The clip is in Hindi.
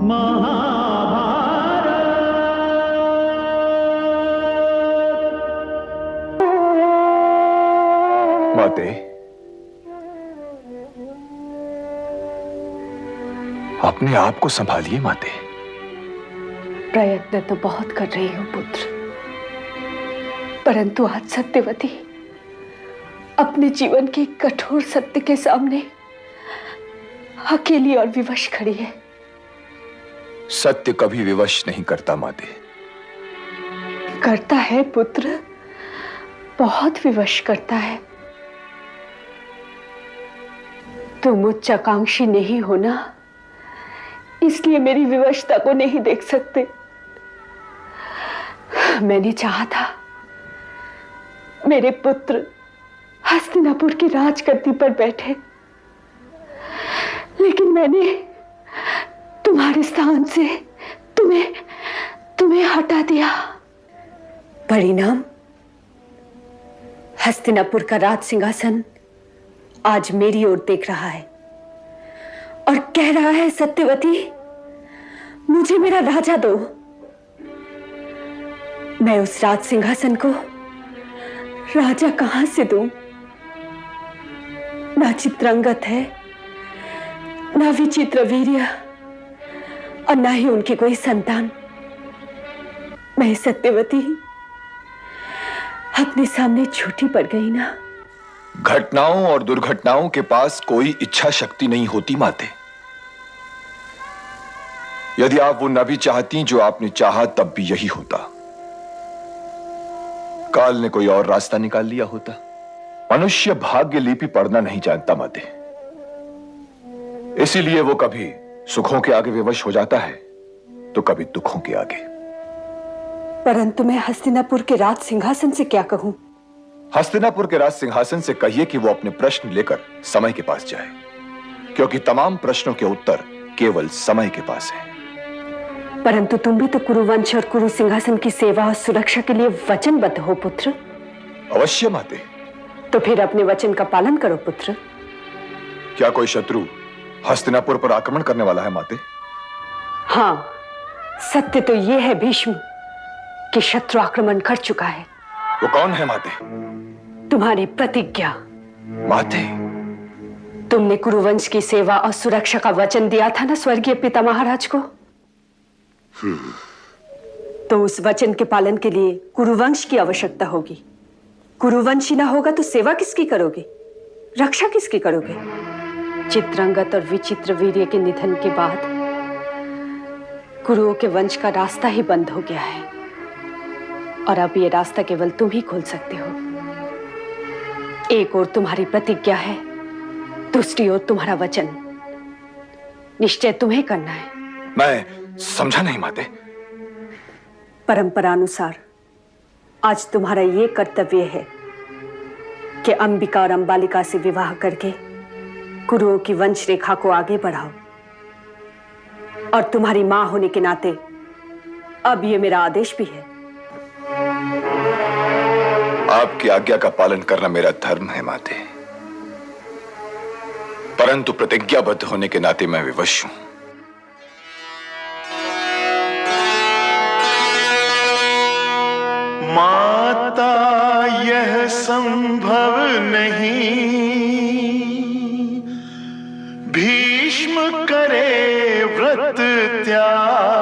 माते, अपने आप को संभालिए माते। प्रयत्न तो बहुत कर रही हूं पुत्र, परंतु आज सत्यवती अपने जीवन के कठोर सत्य के सामने अकेली और विवश खड़ी है। सत्य कभी विवश नहीं करता माते। करता है पुत्र, बहुत विवश करता है। तुम उच्चाकांक्षी नहीं हो ना, इसलिए मेरी विवशता को नहीं देख सकते। मैंने चाहा था मेरे पुत्र हस्तिनापुर की राजगद्दी पर बैठे, लेकिन मैंने तुम्हारे स्थान से तुम्हें हटा दिया। परिणाम, हस्तिनापुर का राज सिंहासन आज मेरी ओर देख रहा है और कह रहा है, सत्यवती मुझे मेरा राजा दो। मैं उस राज सिंहासन को राजा कहां से दूं? ना चित्रांगत है, ना विचित्र वीर्य, और ना ही उनकी कोई संतान। मैं सत्यवती अपने सामने छोटी पड़ गई ना। घटनाओं और दुर्घटनाओं के पास कोई इच्छा शक्ति नहीं होती माते। यदि आप वो न भी चाहती जो आपने चाहा, तब भी यही होता। काल ने कोई और रास्ता निकाल लिया होता। मनुष्य भाग्य लिपि पढ़ना नहीं जानता माते, इसीलिए वो कभी सुखों के आगे विवश हो जाता है तो कभी दुखों के आगे। परंतु मैं हस्तिनापुर के राज सिंहासन से क्या कहूं? हस्तिनापुर के राज सिंहासन से कहिए कि वो अपने प्रश्न लेकर समय के पास जाए, क्योंकि तमाम प्रश्नों के उत्तर केवल समय के पास है। परंतु तुम भी तो कुरुवंश और कुरु सिंहासन की सेवा और सुरक्षा के लिए वचनबद्ध हो पुत्र। अवश्य माते। तो फिर अपने वचन का पालन करो पुत्र। क्या कोई शत्रु हस्तिनापुर पर आक्रमण करने वाला है माते? हाँ, सत्य तो यह है भीष्म कि शत्रु आक्रमण कर चुका है। वो कौन है माते? तुम्हारी प्रतिज्ञा। माते, तुमने कुरुवंश की सेवा और सुरक्षा का वचन दिया था ना स्वर्गीय पिता महाराज को। तो उस वचन के पालन के लिए कुरुवंश की आवश्यकता होगी। कुरुवंश ही ना होगा तो सेवा किसकी करोगे, रक्षा किसकी करोगे? चित्रांगत और विचित्र वीर्य के निधन के बाद कुरुओं के वंश का रास्ता ही बंद हो गया है, और अब ये रास्ता केवल तुम ही खोल सकते हो। एक ओर तुम्हारी प्रतिज्ञा है, दूसरी ओर तुम्हारा वचन। निश्चय तुम्हें करना है। मैं समझा नहीं माते। परंपरा अनुसार आज तुम्हारा ये कर्तव्य है कि अंबिका और अंबालिका से विवाह करके कुरुओं की वंश रेखा को आगे बढ़ाओ। और तुम्हारी मां होने के नाते अब ये मेरा आदेश भी है। आपकी आज्ञा का पालन करना मेरा धर्म है माते, परंतु प्रतिज्ञाबद्ध होने के नाते मैं विवश हूं। माता यह संभव नहीं, भीष्म करे व्रत त्याग।